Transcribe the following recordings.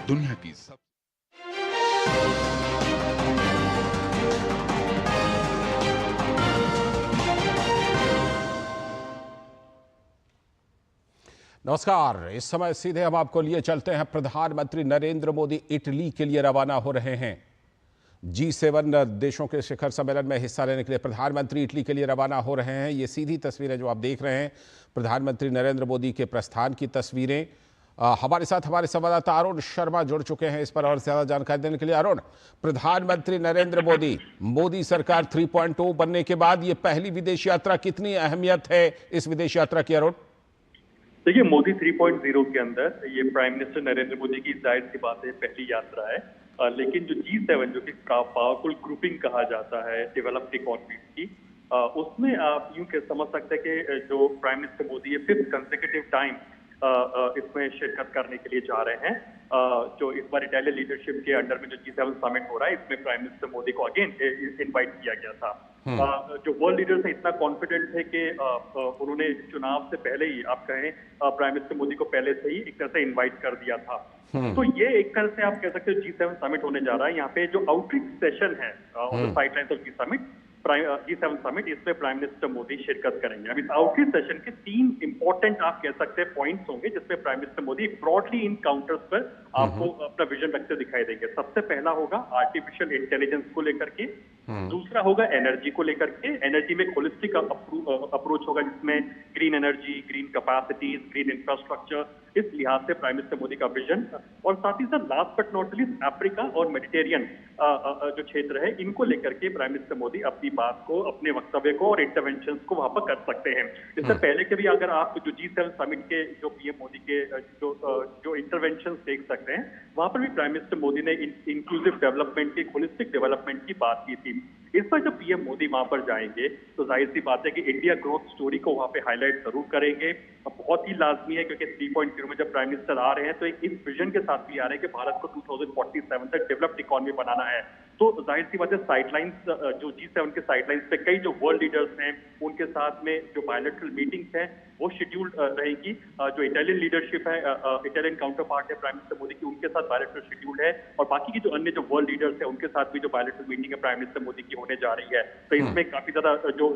दुनिया की सब नमस्कार। इस समय सीधे हम आपको लिए चलते हैं। प्रधानमंत्री नरेंद्र मोदी इटली के लिए रवाना हो रहे हैं। G7 देशों के शिखर सम्मेलन में हिस्सा लेने के लिए प्रधानमंत्री इटली के लिए रवाना हो रहे हैं। ये सीधी तस्वीरें जो आप देख रहे हैं, प्रधानमंत्री नरेंद्र मोदी के प्रस्थान की तस्वीरें। हमारे साथ हमारे संवाददाता अरुण शर्मा जुड़ चुके हैं इस पर और ज्यादा जानकारी देने के लिए। अरुण, प्रधानमंत्री नरेंद्र मोदी, मोदी सरकार 3.0 बनने के बाद ये पहली विदेश यात्रा, कितनी अहमियत है इस विदेश यात्रा की अरुण? देखिए, मोदी 3.0 के अंदर ये प्राइम मिनिस्टर नरेंद्र मोदी की जाहिर सी बात है पहली यात्रा है। लेकिन जो G7 जो कि पावरफुल ग्रुपिंग कहा जाता है डेवलप्ड इकोनॉमीज की, उसमें आप यूं कह समझ सकते हैं कि जो प्राइम मिनिस्टर मोदी ये 5th कंसेक्यूटिव टाइम इसमें शिरकत करने के लिए जा रहे हैं। जो इस बार इटालियन लीडरशिप के अंडर में जो G7 समिट हो रहा है, इसमें प्राइम मिनिस्टर मोदी को अगेन इनवाइट किया गया था। जो वर्ल्ड लीडर्स हैं इतना कॉन्फिडेंट थे कि उन्होंने चुनाव से पहले ही, आप कहें प्राइम मिनिस्टर मोदी को पहले से ही एक तरह से इनवाइट कर दिया था। तो ये एक तरह से आप कह सकते हो G7 समिट होने जा रहा है। यहाँ पे जो आउटरीच सेशन है on the sidelines of G7 summit, इसमें प्राइम मिनिस्टर मोदी शिरकत करेंगे। अब इस आउटरीच सेशन के 3 इंपॉर्टेंट आप कह सकते हैं पॉइंट्स होंगे जिसमें प्राइम मिनिस्टर मोदी ब्रॉडली इन काउंटर्स पर आपको अपना विजन रखते दिखाई देंगे। सबसे पहला होगा आर्टिफिशियल इंटेलिजेंस को लेकर के, दूसरा होगा एनर्जी को लेकर के। एनर्जी में होलिस्टिक अप्रोच होगा जिसमें green energy, green capacities, green infrastructure, इस लिहाज से प्राइम मिनिस्टर मोदी का विजन। और साथ ही साथ last but not least Africa और मेडिटेरियन जो क्षेत्र है, इनको लेकर के प्राइम मिनिस्टर मोदी अपनी बात को, अपने वक्तव्य को और इंटरवेंशन को वहां पर कर सकते हैं। इससे पहले के भी अगर आप जो G7 समिट के जो पीएम मोदी के जो इंटरवेंशन देख सकते हैं, वहां पर भी प्राइम मिनिस्टर मोदी ने इंक्लूसिव डेवलपमेंट की, होलिस्टिक डेवलपमेंट की बात की थी। इस बार जब पीएम मोदी वहां पर जाएंगे तो जाहिर सी बात है कि इंडिया ग्रोथ स्टोरी को वहां पे हाईलाइट जरूर करेंगे। बहुत ही लाजमी है क्योंकि 3.0 में जब प्राइम मिनिस्टर आ रहे हैं तो एक इस विजन के साथ भी आ रहे हैं कि भारत को 2047 तक डेवलप्ड इकोनॉमी बनाना है। तो जाहिर सी बात है साइडलाइंस, जो G7 के साइडलाइंस पे कई जो वर्ल्ड लीडर्स हैं उनके साथ में जो बायलैटरल मीटिंग्स हैं वो शेड्यूल्ड रहेगी। जो इटालियन लीडरशिप है, इटालियन काउंटर पार्ट है प्राइम मिनिस्टर मोदी की, उनके साथ बायलैटरल शेड्यूल्ड है। और बाकी की जो अन्य जो वर्ल्ड लीडर्स हैं उनके साथ भी जो बायलैटरल मीटिंग है प्राइम मिनिस्टर मोदी की होने जा रही है। तो इसमें काफी ज्यादा जो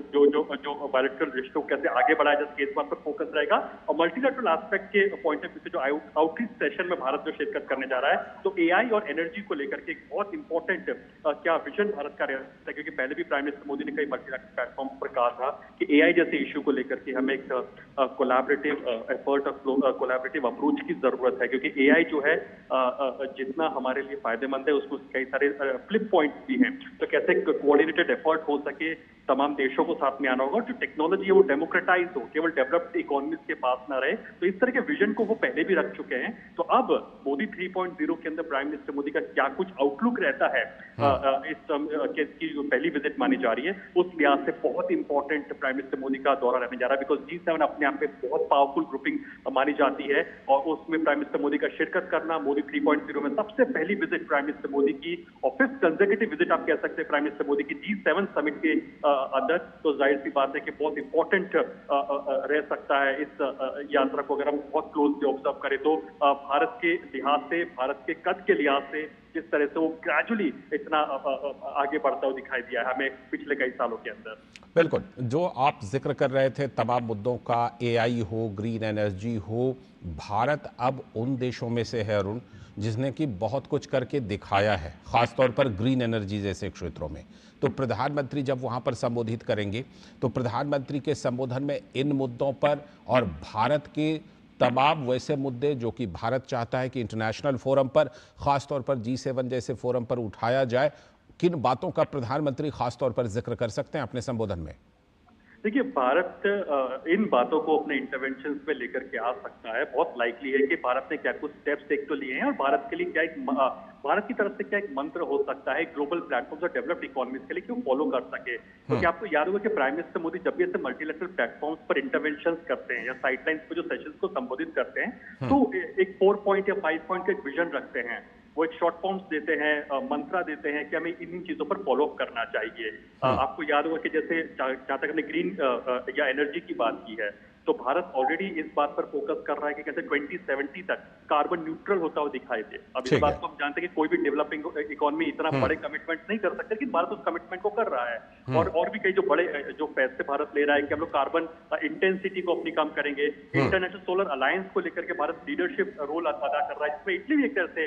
बायलैटरल रिश्तों कैसे आगे बढ़ाया जाए इसके इस बात पर फोकस रहेगा। और मल्टीलैटरल एस्पेक्ट के पॉइंट ऑफ व्यू से जो आउटरीच सेशन में भारत जो शिरकत करने जा रहा है, तो एआई और एनर्जी को लेकर के एक बहुत इंपॉर्टेंट क्या विजन भारत का रहता है। क्योंकि पहले भी प्राइम मिनिस्टर मोदी ने कई मल्टीलैटरल प्लेटफॉर्म पर कहा था कि एआई जैसे इश्यू को लेकर के हमें एक कोलैबोरेटिव एफर्ट और कोलैबोरेटिव अप्रोच की जरूरत है। क्योंकि एआई जो है जितना हमारे लिए फायदेमंद है उसको कई सारे फ्लिप पॉइंट्स भी हैं। तो कैसे कोऑर्डिनेटेड एफर्ट हो सके, तमाम देशों को साथ में आना होगा और जो टेक्नोलॉजी है वो डेमोक्रेटाइज हो, केवल डेवलप्ड इकोनॉमीज के पास ना रहे। तो इस तरह के विजन को वो पहले भी रख चुके हैं। तो अब मोदी 3.0 के अंदर प्राइम मिनिस्टर मोदी का क्या कुछ आउटलुक रहता है की जो पहली विजिट मानी जा रही है, उस लिहाज से बहुत इंपॉर्टेंट प्राइम मिनिस्टर मोदी का दौरा रहने जा रहा है। बिकॉज G7 अपने आप में बहुत पावरफुल ग्रुपिंग मानी जाती है और उसमें प्राइम मिनिस्टर मोदी का शिरकत करना, मोदी 3.0 में सबसे पहली विजिट प्राइम मिनिस्टर मोदी की और 5th कंसेक्यूटिव विजिट आप कह सकते हैं प्राइम मिनिस्टर मोदी की G7 समिट के अंदर। तो जाहिर सी बात है कि बहुत इंपॉर्टेंट रह सकता है इस यात्रा को अगर हम बहुत क्लोजली ऑब्जर्व करें तो। भारत के लिहाज से, भारत के कद के लिहाज से जिस तरह से वो ग्रेजुअली इतना आगे बढ़ता हुआ दिखाई दिया है हमें पिछले कई सालों के अंदर। बिल्कुल, जो आप जिक्र कर रहे थे तमाम मुद्दों का, एआई हो, ग्रीन एनर्जी हो, भारत अब उन देशों में से है अरुण जिसने कि बहुत कुछ करके दिखाया है, खासतौर पर ग्रीन एनर्जी जैसे क्षेत्रों में। तो प्रधानमंत्री जब वहां पर संबोधित करेंगे तो प्रधानमंत्री के संबोधन में इन मुद्दों पर और भारत के तमाम वैसे मुद्दे जो कि भारत चाहता है कि इंटरनेशनल फोरम पर, खासतौर पर G7 जैसे फोरम पर उठाया जाए, किन बातों का प्रधानमंत्री खासतौर पर जिक्र कर सकते हैं अपने संबोधन में? देखिए, भारत इन बातों को अपने इंटरवेंशन में लेकर के आ सकता है। बहुत लाइकली है कि भारत ने क्या कुछ स्टेप्स एक तो लिए हैं और भारत के लिए क्या एक भारत की तरफ से क्या एक मंत्र हो सकता है ग्लोबल प्लेटफॉर्म और डेवलप्ड इकोनॉमीज के लिए कि वो फॉलो कर सके। तो क्या आपको याद होगा कि प्राइम मिनिस्टर मोदी जब भी ऐसे मल्टीलैटरल प्लेटफॉर्म्स पर इंटरवेंशन करते हैं या साइडलाइंस पर जो सेशंस को संबोधित करते हैं तो एक 4 पॉइंट या 5 पॉइंट का एक विजन रखते हैं। वो एक शॉर्ट फॉर्म्स देते हैं, मंत्रा देते हैं कि हमें इन चीजों पर फॉलो अप करना चाहिए। आपको याद होगा कि जैसे जहां तक हमने ग्रीन या एनर्जी की बात की है तो भारत ऑलरेडी इस बात पर फोकस कर रहा है कि कैसे 2070 तक कार्बन न्यूट्रल होता हुआ दिखाई दे। अब इस बात को हम जानते हैं कि कोई भी डेवलपिंग इकोनॉमी इतना बड़े कमिटमेंट नहीं कर सकते, लेकिन भारत उस कमिटमेंट को कर रहा है। और भी कई जो बड़े जो फैसले भारत ले रहा है कि हम लोग कार्बन इंटेंसिटी को अपनी कम करेंगे। इंटरनेशनल सोलर अलायंस को लेकर के भारत लीडरशिप रोल अदा कर रहा है, जिसमें इटली भी एक तरह से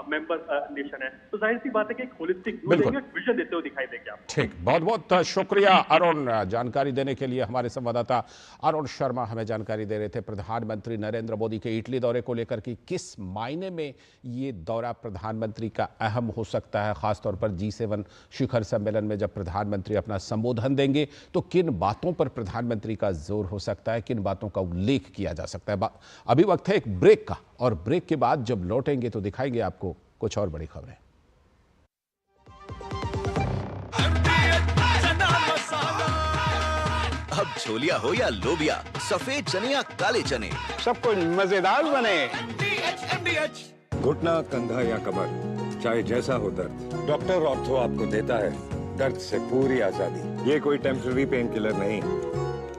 मेंबर नेशन है। तो जाहिर सी बात है कि एक होलिस्टिक विजन देते हुए दिखाई देंगे आपको। ठीक, बहुत बहुत शुक्रिया अरुण, जानकारी देने के लिए। हमारे संवाददाता अरुण शर्मा हमें जानकारी दे रहे थे प्रधानमंत्री नरेंद्र मोदी के इटली दौरे को लेकर कि किस मायने में ये दौरा प्रधानमंत्री का अहम हो सकता है, खासतौर पर G7 शिखर सम्मेलन में जब प्रधानमंत्री अपना संबोधन देंगे तो किन बातों पर प्रधानमंत्री का जोर हो सकता है, किन बातों का उल्लेख किया जा सकता है। अभी वक्त है एक ब्रेक का, और ब्रेक के बाद जब लौटेंगे तो दिखाएंगे आपको कुछ और बड़ी खबरें। अब छोलिया हो या लोबिया, सफेद चने या काले चने, सब कुछ मजेदार बने। घुटना, कंधा या कमर, चाहे जैसा हो दर्द, डॉक्टर ऑर्थो आपको देता है दर्द से पूरी आजादी। ये कोई टेम्पररी पेन किलर नहीं,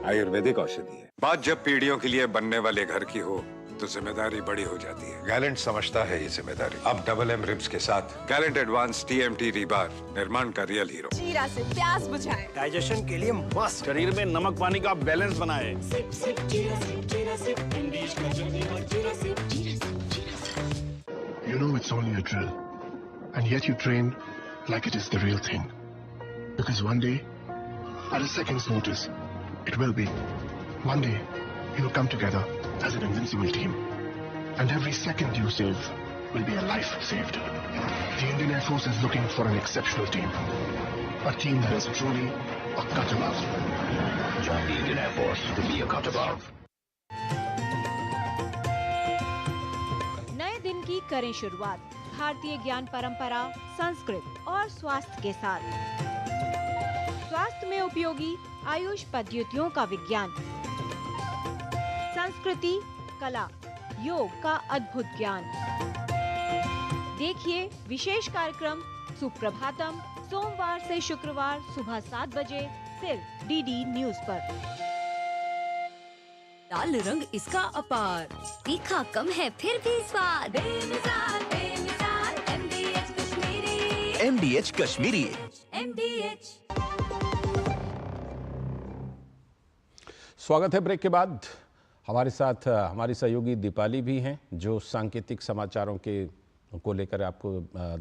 आयुर्वेदिक औषधि है। बात जब पीढ़ियों के लिए बनने वाले घर की हो तो जिम्मेदारी बड़ी हो जाती है। गैलेंट समझता है ये जिम्मेदारी। अब डबल एम रिब्स के साथ गैलेंट एडवांस TMT रीबार, निर्माण का रियल हीरो। जीरा से प्यास बुझाए, डाइजेशन के लिए मस्त, शरीर में नमक पानी का बैलेंस बनाए। You know it's only a drill, and yet you train like it is the real thing. Because one day, at a second's notice, it will be. One day, you'll come together as an invincible team. And every second you save will be a life saved. The Indian Air Force is looking for an exceptional team. A team that is truly a cut above. Join the Indian Air Force to be a cut above. नए दिन की करें शुरुआत भारतीय ज्ञान परंपरा, संस्कृत और स्वास्थ्य के साथ। स्वास्थ्य में उपयोगी आयुष पद्धतियों का विज्ञान, संस्कृति, कला, योग का अद्भुत ज्ञान। देखिए विशेष कार्यक्रम सुप्रभातम सोमवार से शुक्रवार सुबह 7 बजे सिर्फ DD न्यूज पर। लाल रंग इसका अपार, तीखा कम है फिर भी स्वाद। बेमिसाल बेमिसाल MDH Kashmiri. MDH Kashmiri. MDH। स्वागत है ब्रेक के बाद। हमारे साथ हमारी सहयोगी दीपाली भी हैं जो सांकेतिक समाचारों को लेकर आपको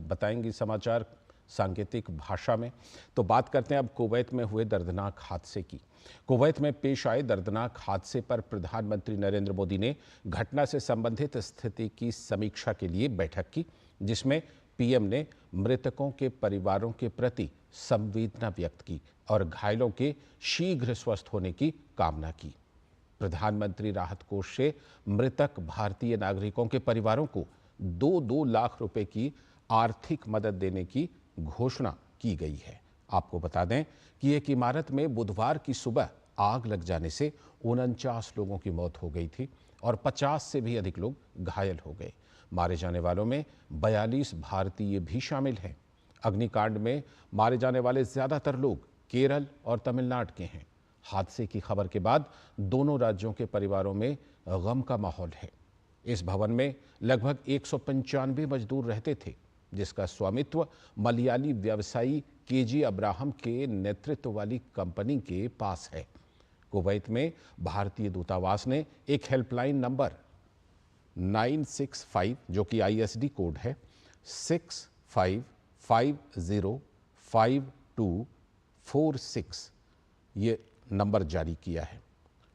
बताएंगी समाचार सांकेतिक भाषा में। तो बात करते हैं अब कुवैत में हुए दर्दनाक हादसे की। कुवैत में पेश आए दर्दनाक हादसे पर प्रधानमंत्री नरेंद्र मोदी ने घटना से संबंधित स्थिति की समीक्षा के लिए बैठक की, जिसमें PM ने मृतकों के परिवारों के प्रति संवेदना व्यक्त की और घायलों के शीघ्र स्वस्थ होने की कामना की। प्रधानमंत्री राहत कोष से मृतक भारतीय नागरिकों के परिवारों को 2-2 लाख रुपए की आर्थिक मदद देने की घोषणा की गई है। आपको बता दें कि एक इमारत में बुधवार की सुबह आग लग जाने से 49 लोगों की मौत हो गई थी और 50 से भी अधिक लोग घायल हो गए। मारे जाने वालों में 42 भारतीय भी शामिल हैं। अग्निकांड में मारे जाने वाले ज्यादातर लोग केरल और तमिलनाडु के हैं। हादसे की खबर के बाद दोनों राज्यों के परिवारों में गम का माहौल है। इस भवन में लगभग 195 मजदूर रहते थे, जिसका स्वामित्व मलयाली व्यवसायी KG अब्राहम के नेतृत्व वाली कंपनी के पास है। कुवैत में भारतीय दूतावास ने एक हेल्पलाइन नंबर 965 जो कि ISD कोड है 65505246 ये नंबर जारी किया है।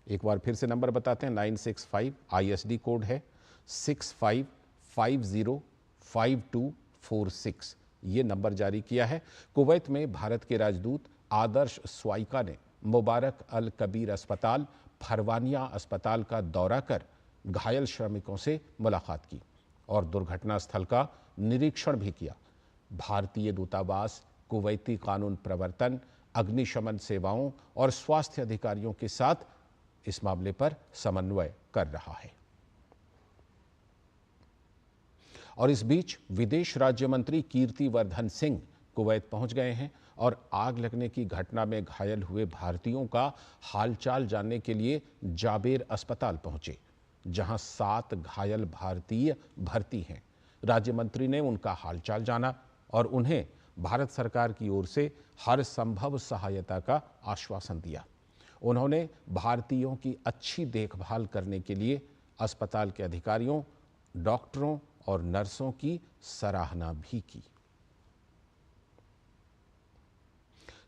एक बार फिर से नंबर बताते हैं, 965 ISD कोड है 65505246 ये नंबर जारी किया है। कुवैत में भारत के राजदूत आदर्श स्वाइका ने मुबारक अल कबीर अस्पताल, फरवानिया अस्पताल का दौरा कर घायल श्रमिकों से मुलाकात की और दुर्घटना स्थल का निरीक्षण भी किया। भारतीय दूतावास कुवैती कानून प्रवर्तन, अग्निशमन सेवाओं और स्वास्थ्य अधिकारियों के साथ इस मामले पर समन्वय कर रहा है। और इस बीच विदेश राज्य मंत्री कीर्ति वर्धन सिंह कुवैत पहुंच गए हैं और आग लगने की घटना में घायल हुए भारतीयों का हालचाल जानने के लिए जाबेर अस्पताल पहुंचे, जहां 7 घायल भारतीय भर्ती हैं। राज्य मंत्री ने उनका हालचाल जाना और उन्हें भारत सरकार की ओर से हर संभव सहायता का आश्वासन दिया। उन्होंने भारतीयों की अच्छी देखभाल करने के लिए अस्पताल के अधिकारियों, डॉक्टरों और नर्सों की सराहना भी की।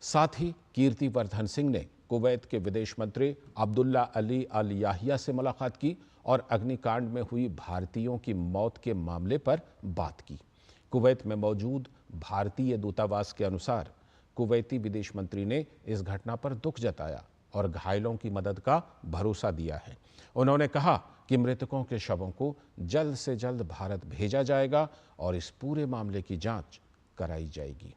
साथ ही कीर्तिवर्धन सिंह ने कुवैत के विदेश मंत्री अब्दुल्ला अली अल याहिया से मुलाकात की और अग्निकांड में हुई भारतीयों की मौत के मामले पर बात की। कुवैत में मौजूद भारतीय दूतावास के अनुसार कुवैती विदेश मंत्री ने इस घटना पर दुख जताया और घायलों की मदद का भरोसा दिया है। उन्होंने कहा कि मृतकों के शवों को जल्द से जल्द भारत भेजा जाएगा और इस पूरे मामले की जांच कराई जाएगी।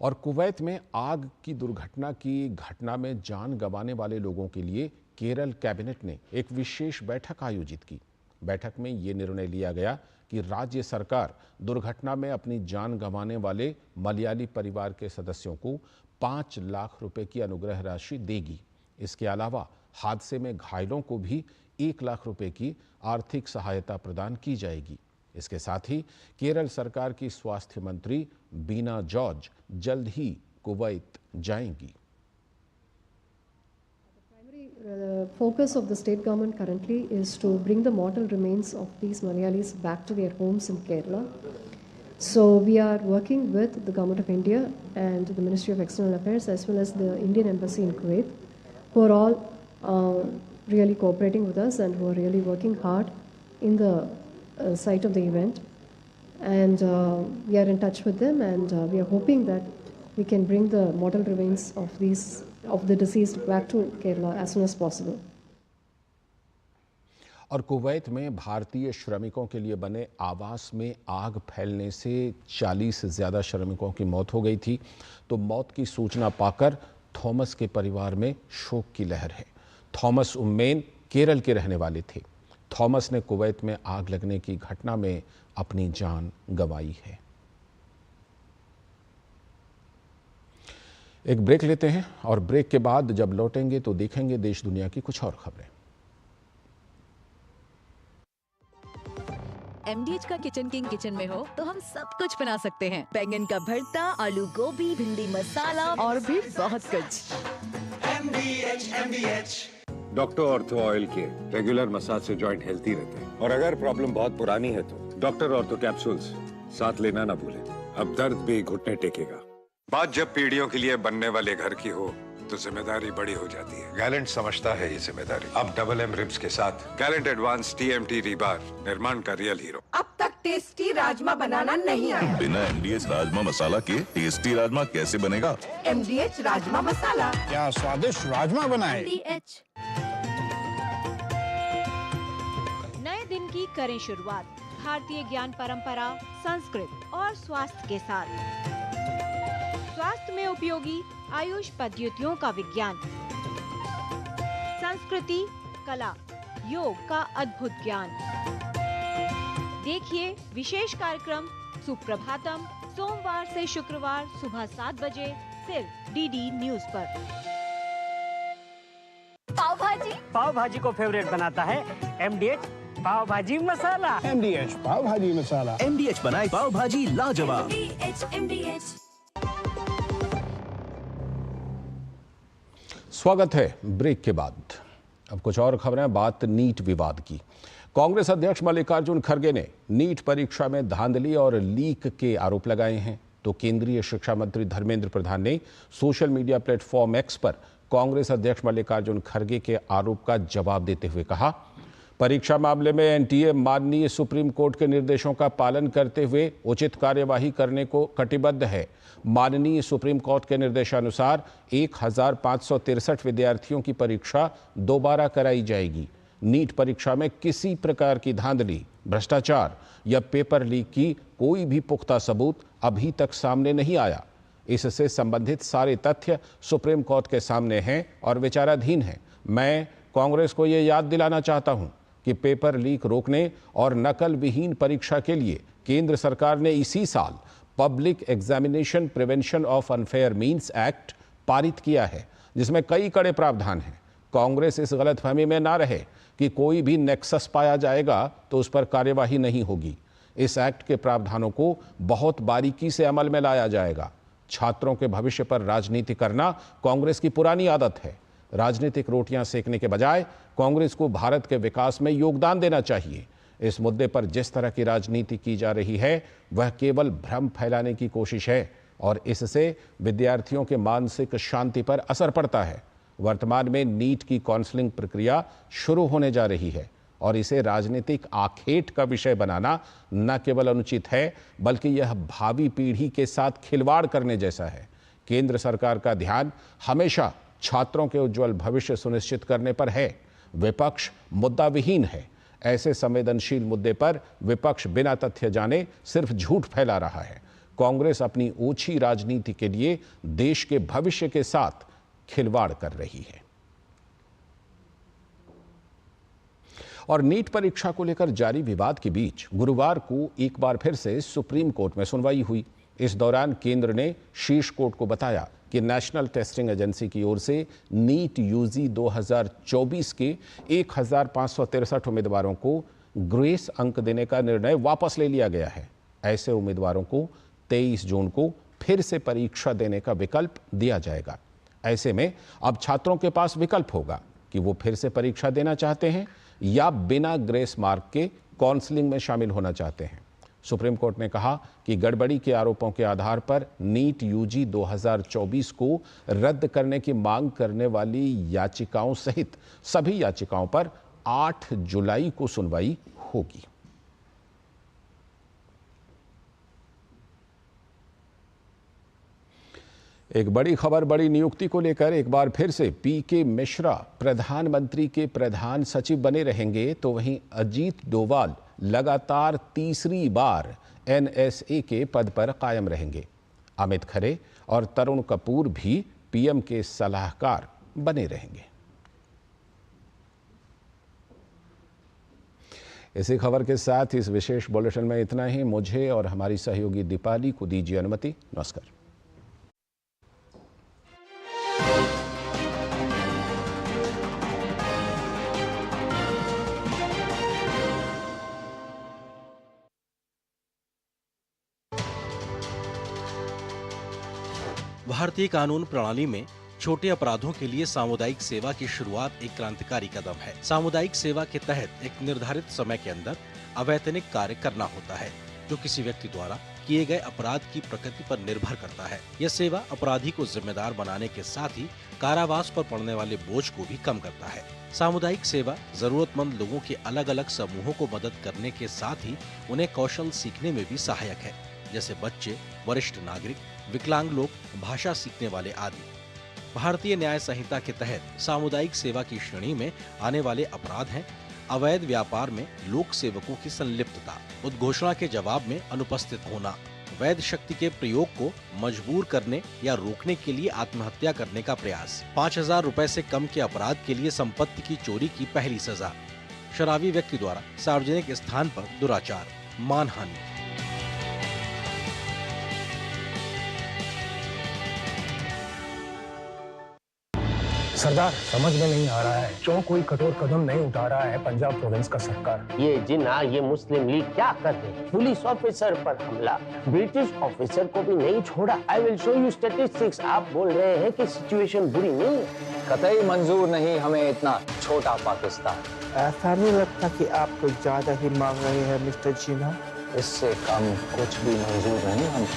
और कुवैत में आग की दुर्घटना की घटना में जान गंवाने वाले लोगों के लिए केरल कैबिनेट ने एक विशेष बैठक आयोजित की। बैठक में ये निर्णय लिया गया कि राज्य सरकार दुर्घटना में अपनी जान गंवाने वाले मलयाली परिवार के सदस्यों को 5 लाख रुपए की अनुग्रह राशि देगी। इसके अलावा हादसे में घायलों को भी 1 लाख रुपए की आर्थिक सहायता प्रदान की जाएगी। इसके साथ ही केरल सरकार की स्वास्थ्य मंत्री बीना जॉर्ज जल्द ही कुवैत जाएंगी। The focus of the state government currently is to bring the mortal remains of these Malayalis back to their homes in Kerala. So we are working with the Government of India and the Ministry of External Affairs as well as the Indian Embassy in Kuwait, who are all really cooperating with us and who are really working hard in the site of the event. And we are in touch with them, and we are hoping that we can bring the mortal remains of the deceased back to Kerala as soon as possible. और Kuwait में भारतीय श्रमिकों के लिए बने आवास में आग फैलने से 40 से ज़्यादा श्रमिकों की मौत हो गई थी। तो मौत की सूचना पाकर थॉमस के परिवार में शोक की लहर है। थॉमस उम्मेन केरल के रहने वाले थे। थॉमस ने कुवैत में आग लगने की घटना में अपनी जान गंवाई है। एक ब्रेक लेते हैं और ब्रेक के बाद जब लौटेंगे तो देखेंगे देश दुनिया की कुछ और खबरें। MDH का किचन किंग किचन में हो तो हम सब कुछ बना सकते हैं। बैंगन का भरता, आलू गोभी, भिंडी मसाला और भी बहुत कुछ। MDH डॉक्टर ऑर्थो ऑयल के रेगुलर मसाज से जॉइंट हेल्थी रहते हैं। और अगर प्रॉब्लम बहुत पुरानी है तो डॉक्टर ऑर्थो कैप्सूल्स साथ लेना ना भूलें। अब दर्द भी घुटने टेकेगा। बात जब पीढ़ियों के लिए बनने वाले घर की हो तो जिम्मेदारी बड़ी हो जाती है। गैलेंट समझता है ये जिम्मेदारी। अब डबल M रिब्स के साथ गैलेंट एडवांस TMT रीबार निर्माण का रियल हीरो। अब तक टेस्टी राजमा बनाना नहीं आया। बिना MDH राजमा मसाला के टेस्टी राजमा कैसे बनेगा? MDH राजमा मसाला। क्या स्वादिष्ट राजमा बनाए। MDH। नए दिन की करें शुरुआत भारतीय ज्ञान परंपरा, संस्कृत और स्वास्थ्य के साथ। स्वास्थ्य में उपयोगी आयुष पद्धतियों का विज्ञान, संस्कृति, कला, योग का अद्भुत ज्ञान। देखिए विशेष कार्यक्रम सुप्रभातम सोमवार से शुक्रवार सुबह 7 बजे सिर्फ DD न्यूज पर। पाव भाजी को फेवरेट बनाता है MDH पाव भाजी मसाला। MDH पाव भाजी मसाला। MDH बनाए पाव भाजी लाजवाब। MDH। स्वागत है ब्रेक के बाद। अब कुछ और खबरें। बात नीट विवाद की। कांग्रेस अध्यक्ष मल्लिकार्जुन खड़गे ने नीट परीक्षा में धांधली और लीक के आरोप लगाए हैं। तो केंद्रीय शिक्षा मंत्री धर्मेंद्र प्रधान ने सोशल मीडिया प्लेटफॉर्म X पर कांग्रेस अध्यक्ष मल्लिकार्जुन खड़गे के आरोप का जवाब देते हुए कहा, परीक्षा मामले में NTA माननीय सुप्रीम कोर्ट के निर्देशों का पालन करते हुए उचित कार्यवाही करने को कटिबद्ध है। माननीय सुप्रीम कोर्ट के निर्देशानुसार 1563 विद्यार्थियों की परीक्षा दोबारा कराई जाएगी। नीट परीक्षा में किसी प्रकार की धांधली, भ्रष्टाचार या पेपर लीक की कोई भी पुख्ता सबूत अभी तक सामने नहीं आया। इससे संबंधित सारे तथ्य सुप्रीम कोर्ट के सामने हैं और विचाराधीन हैं। मैं कांग्रेस को यह याद दिलाना चाहता हूं कि पेपर लीक रोकने और नकल विहीन परीक्षा के लिए केंद्र सरकार ने इसी साल public examination prevention of unfair means act पारित किया है, जिसमें कई कड़े प्रावधान हैं। कांग्रेस इस गलतफहमी में ना रहे कि कोई भी नेक्सस पाया जाएगा तो उस पर कार्यवाही नहीं होगी। इस एक्ट के प्रावधानों को बहुत बारीकी से अमल में लाया जाएगा। छात्रों के भविष्य पर राजनीति करना कांग्रेस की पुरानी आदत है। राजनीतिक रोटियां सेकने के बजाय कांग्रेस को भारत के विकास में योगदान देना चाहिए। इस मुद्दे पर जिस तरह की राजनीति की जा रही है वह केवल भ्रम फैलाने की कोशिश है और इससे विद्यार्थियों के मानसिक शांति पर असर पड़ता है। वर्तमान में नीट की काउंसलिंग प्रक्रिया शुरू होने जा रही है और इसे राजनीतिक आखेट का विषय बनाना न केवल अनुचित है बल्कि यह भावी पीढ़ी के साथ खिलवाड़ करने जैसा है। केंद्र सरकार का ध्यान हमेशा छात्रों के उज्जवल भविष्य सुनिश्चित करने पर है। विपक्ष मुद्दा विहीन है। ऐसे संवेदनशील मुद्दे पर विपक्ष बिना तथ्य जाने सिर्फ झूठ फैला रहा है। कांग्रेस अपनी ओछी राजनीति के लिए देश के भविष्य के साथ खिलवाड़ कर रही है। और नीट परीक्षा को लेकर जारी विवाद के बीच गुरुवार को एक बार फिर से सुप्रीम कोर्ट में सुनवाई हुई। इस दौरान केंद्र ने शीर्ष कोर्ट को बताया कि नेशनल टेस्टिंग एजेंसी की ओर से नीट यूजी 2024 के 1563 उम्मीदवारों को ग्रेस अंक देने का निर्णय वापस ले लिया गया है। ऐसे उम्मीदवारों को 23 जून को फिर से परीक्षा देने का विकल्प दिया जाएगा। ऐसे में अब छात्रों के पास विकल्प होगा कि वो फिर से परीक्षा देना चाहते हैं या बिना ग्रेस मार्क के काउंसलिंग में शामिल होना चाहते हैं। सुप्रीम कोर्ट ने कहा कि गड़बड़ी के आरोपों के आधार पर नीट यूजी 2024 को रद्द करने की मांग करने वाली याचिकाओं सहित सभी याचिकाओं पर 8 जुलाई को सुनवाई होगी। एक बड़ी खबर, बड़ी नियुक्ति को लेकर एक बार फिर से पीके मिश्रा प्रधानमंत्री के प्रधान सचिव बने रहेंगे, तो वहीं अजीत डोभाल लगातार तीसरी बार एनएसए के पद पर कायम रहेंगे। अमित खरे और तरुण कपूर भी पीएम के सलाहकार बने रहेंगे। इसी खबर के साथ इस विशेष बुलेटिन में इतना ही। मुझे और हमारी सहयोगी दीपाली को दीजिए अनुमति। नमस्कार। भारतीय कानून प्रणाली में छोटे अपराधों के लिए सामुदायिक सेवा की शुरुआत एक क्रांतिकारी कदम है। सामुदायिक सेवा के तहत एक निर्धारित समय के अंदर अवैतनिक कार्य करना होता है, जो किसी व्यक्ति द्वारा किए गए अपराध की प्रकृति पर निर्भर करता है। यह सेवा अपराधी को जिम्मेदार बनाने के साथ ही कारावास पर पड़ने वाले बोझ को भी कम करता है। सामुदायिक सेवा जरूरतमंद लोगों के अलग अलग समूहों को मदद करने के साथ ही उन्हें कौशल सीखने में भी सहायक है, जैसे बच्चे, वरिष्ठ नागरिक, विकलांग लोग, भाषा सीखने वाले आदि। भारतीय न्याय संहिता के तहत सामुदायिक सेवा की श्रेणी में आने वाले अपराध हैं अवैध व्यापार में लोक सेवकों की संलिप्तता, उद्घोषणा के जवाब में अनुपस्थित होना, वैध शक्ति के प्रयोग को मजबूर करने या रोकने के लिए आत्महत्या करने का प्रयास, 5000 रुपए से कम के अपराध के लिए संपत्ति की चोरी की पहली सजा, शराबी व्यक्ति द्वारा सार्वजनिक स्थान पर दुराचार, मानहानि। सरदार, समझ में नहीं आ रहा है क्यों कोई कठोर कदम नहीं उठा रहा है पंजाब प्रोविंस का सरकार। ये जिन्ना, ये मुस्लिम लीग क्या कर रहे हैं? पुलिस ऑफिसर पर हमला, ब्रिटिश ऑफिसर को भी नहीं छोड़ा। I will show you statistics. आप बोल रहे हैं कि सिचुएशन बुरी नहीं है। कतई मंजूर नहीं हमें इतना छोटा पाकिस्तान। ऐसा नहीं लगता कि आप कुछ ज्यादा ही मांग रहे हैं मिस्टर जिन्ना? इससे कम कुछ भी मंजूर नहीं हम।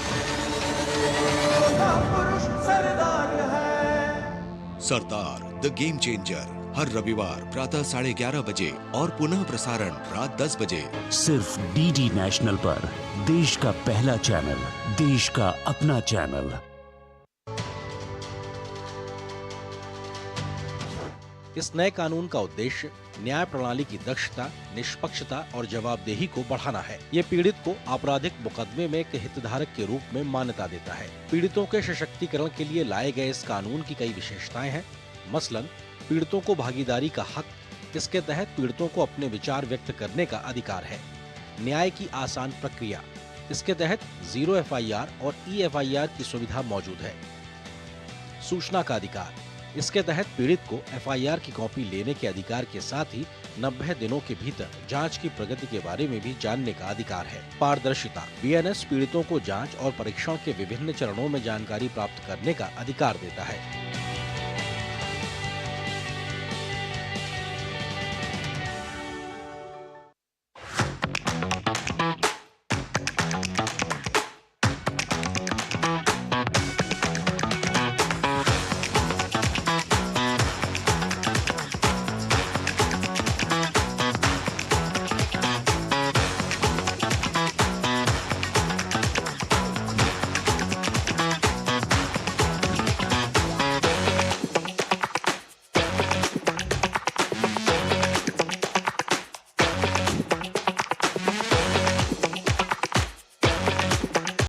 सरदार द गेम चेंजर हर रविवार प्रातः 11:30 बजे और पुनः प्रसारण रात 10 बजे सिर्फ डीडी नेशनल पर। देश का पहला चैनल, देश का अपना चैनल। इस नए कानून का उद्देश्य न्याय प्रणाली की दक्षता, निष्पक्षता और जवाबदेही को बढ़ाना है। ये पीड़ित को आपराधिक मुकदमे में एक हितधारक के रूप में मान्यता देता है। पीड़ितों के सशक्तिकरण के लिए लाए गए इस कानून की कई विशेषताएं हैं। मसलन पीड़ितों को भागीदारी का हक, इसके तहत पीड़ितों को अपने विचार व्यक्त करने का अधिकार है। न्याय की आसान प्रक्रिया, इसके तहत 0 FIR और E-FIR की सुविधा मौजूद है। सूचना का अधिकार, इसके तहत पीड़ित को FIR की कॉपी लेने के अधिकार के साथ ही 90 दिनों के भीतर जांच की प्रगति के बारे में भी जानने का अधिकार है। पारदर्शिता, BNS पीड़ितों को जांच और परीक्षण के विभिन्न चरणों में जानकारी प्राप्त करने का अधिकार देता है।